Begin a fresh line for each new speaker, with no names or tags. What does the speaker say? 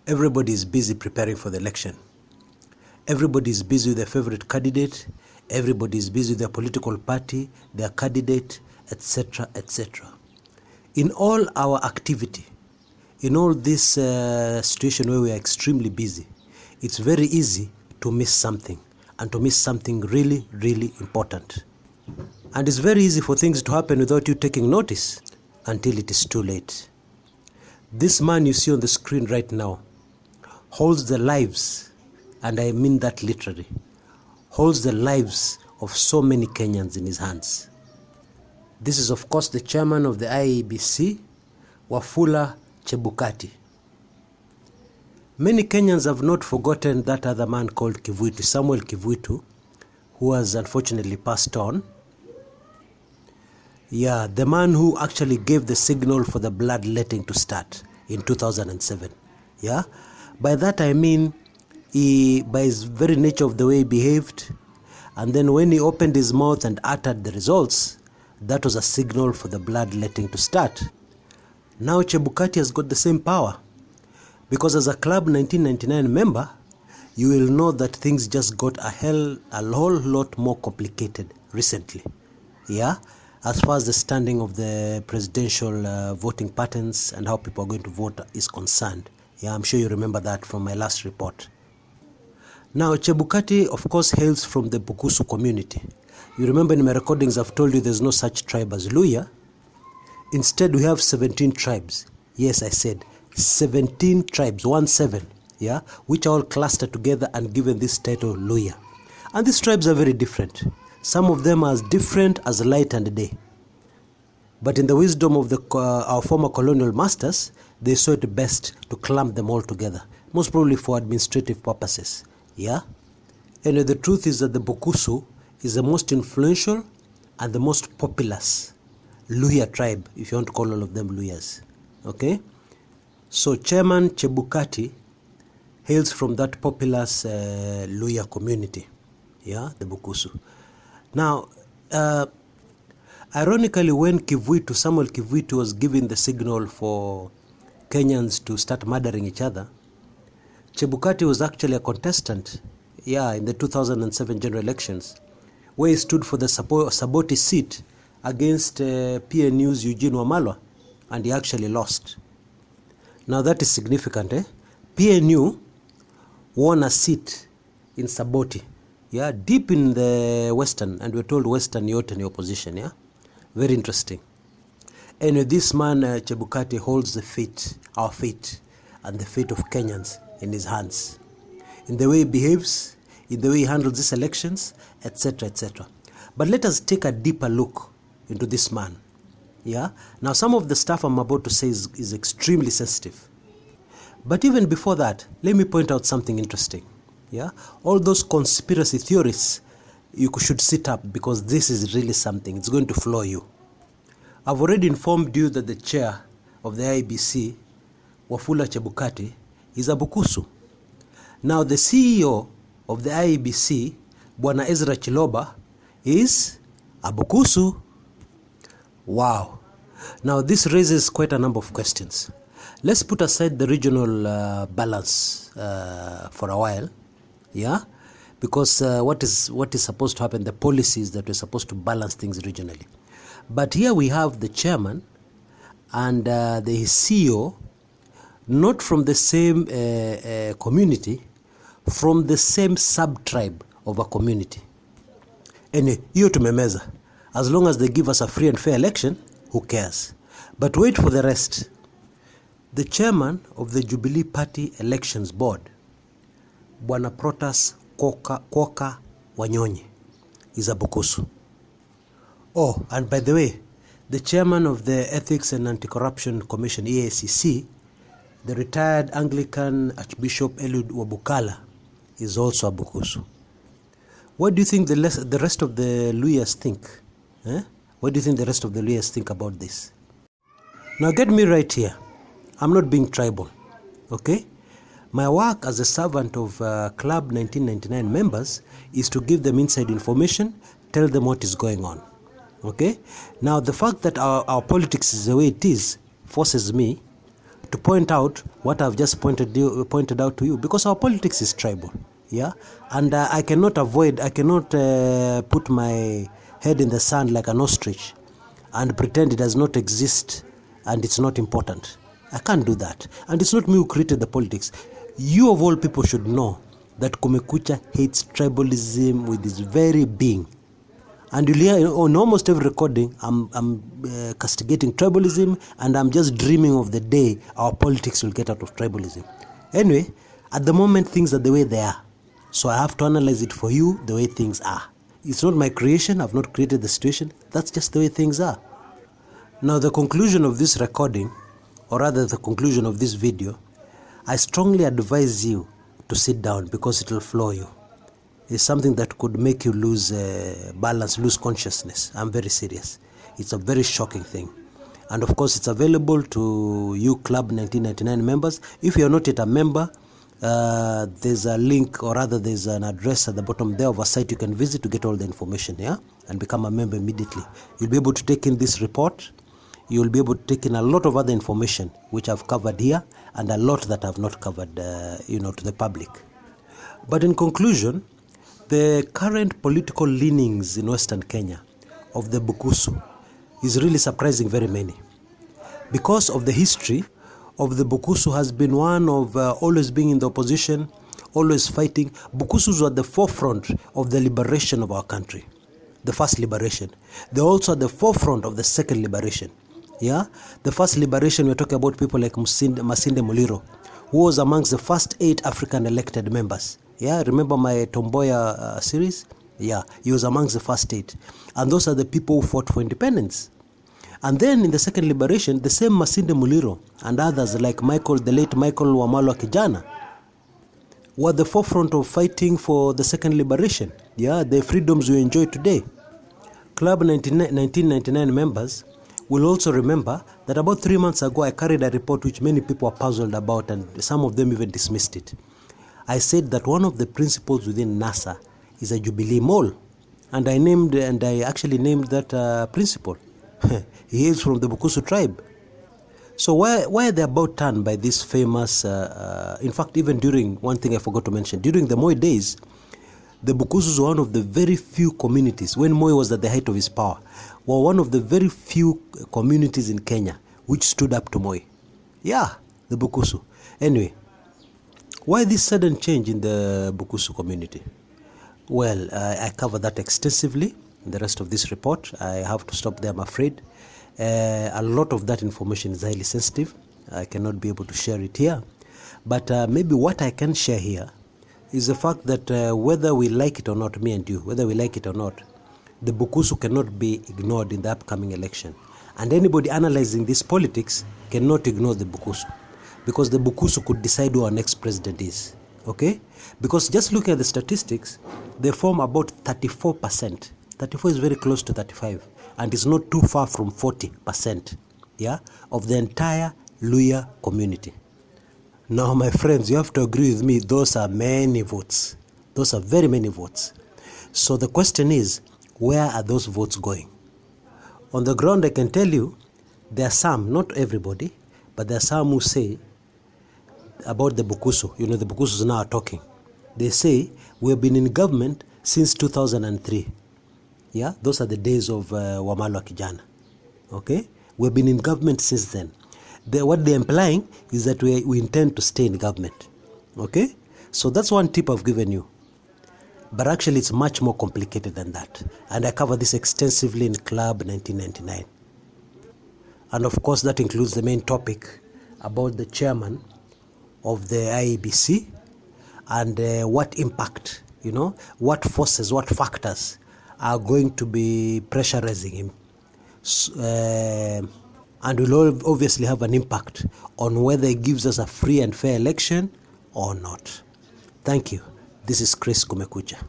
Everybody is busy preparing for the election. Everybody is busy with their favorite candidate. Everybody is busy with their political party, their candidate, etc., etc. In all our activity, in all this situation where we are extremely busy, it's very easy to miss something, and to miss something really, really important. And it's very easy for things to happen without you taking notice until it is too late. This man you see on the screen right now holds the lives, and I mean that literally, holds the lives of so many Kenyans in his hands. This is, of course, the chairman of the IEBC, Wafula Chebukati. Many Kenyans have not forgotten that other man called Kivuitu, Samuel Kivuitu, who has unfortunately passed on. Yeah, the man who actually gave the signal for the bloodletting to start in 2007. Yeah, by that I mean, by his very nature of the way he behaved, and then when he opened his mouth and uttered the results, that was a signal for the bloodletting to start. Now Chebukati has got the same power, because as a Club 1999 member, you will know that things just got a whole lot more complicated recently. Yeah, as far as the standing of the presidential voting patterns and how people are going to vote is concerned. Yeah, I'm sure you remember that from my last report. Now, Chebukati, of course, hails from the Bukusu community. You remember in my recordings I've told you there's no such tribe as Luhya. Instead, we have 17 tribes. Yes, I said 17 tribes, 17, yeah, which are all clustered together and given this title Luhya. And these tribes are very different. Some of them are as different as light and day. But in the wisdom of our former colonial masters, they saw it best to clump them all together, most probably for administrative purposes. Yeah? And the truth is that the Bukusu is the most influential and the most populous Luhya tribe, if you want to call all of them Luhyas. Okay? So Chairman Chebukati hails from that populous Luhya community. Yeah, the Bukusu. Now, ironically, when Samuel Kivuitu was giving the signal for Kenyans to start murdering each other, Chebukati was actually a contestant, yeah, in the 2007 general elections, where he stood for the Saboti seat against PNU's Eugene Wamalwa, and he actually lost. Now that is significant, eh? PNU won a seat in Saboti, yeah, deep in the Western, and we're told Western yote in opposition, yeah? Very interesting. And this man, Chebukati, holds the fate, our fate, and the fate of Kenyans in his hands. In the way he behaves, in the way he handles these elections, etc., etc. But let us take a deeper look into this man. Yeah? Now, some of the stuff I'm about to say is extremely sensitive. But even before that, let me point out something interesting. Yeah? All those conspiracy theorists, you should sit up, because this is really something. It's going to floor you. I've already informed you that the chair of the IEBC, Wafula Chebukati, is a Bukusu. Now, the CEO of the IEBC, Bwana Ezra Chiloba, is a Bukusu. Wow. Now, this raises quite a number of questions. Let's put aside the regional balance for a while. Yeah? Because what is supposed to happen, the policies that we're supposed to balance things regionally. But here we have the chairman and the CEO, not from the same community, from the same sub-tribe of a community. And hiyo tumemeza. As long as they give us a free and fair election, who cares? But wait for the rest. The chairman of the Jubilee Party Elections Board, Bwana Protas Kwoka Wanyonyi, is a Bukusu. Oh, and by the way, the chairman of the Ethics and Anti-Corruption Commission, EACC, the retired Anglican Archbishop Eliud Wabukala, is also a Bukusu. What do you think the rest of the Luhyas think? Eh? What do you think the rest of the Luhyas think about this? Now get me right here. I'm not being tribal, okay? My work as a servant of Club 1999 members is to give them inside information, tell them what is going on, okay? Now the fact that our politics is the way it is forces me to point out what I've just pointed out to you, because our politics is tribal, yeah, and I cannot put my head in the sand like an ostrich and pretend it does not exist and it's not important. I can't do that, and it's not me who created the politics. You of all people should know that Kumekucha hates tribalism with its very being. And you'll hear on almost every recording, I'm castigating tribalism, and I'm just dreaming of the day our politics will get out of tribalism. Anyway, at the moment, things are the way they are. So I have to analyze it for you the way things are. It's not my creation. I've not created the situation. That's just the way things are. Now, the conclusion of this recording, or rather the conclusion of this video, I strongly advise you to sit down, because it will floor you. It's something that could make you lose balance, lose consciousness. I'm very serious. It's a very shocking thing. And of course, it's available to you Club 1999 members. If you're not yet a member, there's a link, or rather there's an address at the bottom there of a site you can visit to get all the information, yeah, and become a member immediately. You'll be able to take in this report. You'll be able to take in a lot of other information which I've covered here, and a lot that I've not covered, to the public. But in conclusion, the current political leanings in Western Kenya of the Bukusu is really surprising very many, because of the history of the Bukusu has been one of always being in the opposition, always fighting. Bukusus were at the forefront of the liberation of our country, the first liberation. They're also at the forefront of the second liberation. Yeah, the first liberation, we're talking about people like Masinde Muliro, who was amongst the first 8 African elected members. Yeah, remember my Tomboya series? Yeah, he was amongst the first 8. And those are the people who fought for independence. And then in the second liberation, the same Masinde Muliro and others like the late Michael Wamalwa Kijana were the forefront of fighting for the second liberation. Yeah, the freedoms we enjoy today. Club 1999 members will also remember that about 3 months ago, I carried a report which many people are puzzled about, and some of them even dismissed it. I said that one of the principles within NASA is a Jubilee Mall, and I actually named that principle. He hails from the Bukusu tribe. So why are they about turned by this famous, in fact, even during, one thing I forgot to mention, during the Moi days, the Bukusus were one of the very few communities, when Moi was at the height of his power, were one of the very few communities in Kenya which stood up to Moi. Yeah, the Bukusu. Anyway, why this sudden change in the Bukusu community? Well, I cover that extensively in the rest of this report. I have to stop there, I'm afraid. A lot of that information is highly sensitive. I cannot be able to share it here. But maybe what I can share here is the fact that whether we like it or not, me and you, whether we like it or not, the Bukusu cannot be ignored in the upcoming election. And anybody analyzing this politics cannot ignore the Bukusu, because the Bukusu could decide who our next president is. Okay? Because just looking at the statistics, they form about 34%. 34 is very close to 35, and it's not too far from 40%, yeah, of the entire Luhya community. Now, my friends, you have to agree with me, those are many votes. Those are very many votes. So the question is, where are those votes going? On the ground, I can tell you, there are some, not everybody, but there are some who say about the Bukusu, the Bukusus now are talking. They say, we have been in government since 2003. Yeah, those are the days of Wamalwa Kijana. Okay? We've been in government since then. What they're implying is that we intend to stay in government. Okay? So that's one tip I've given you. But actually, it's much more complicated than that. And I cover this extensively in Club 1999. And of course, that includes the main topic about the chairman of the IEBC and what impact, what forces, what factors are going to be pressurizing him. And will obviously have an impact on whether he gives us a free and fair election or not. Thank you. This is Chris Kumekucha.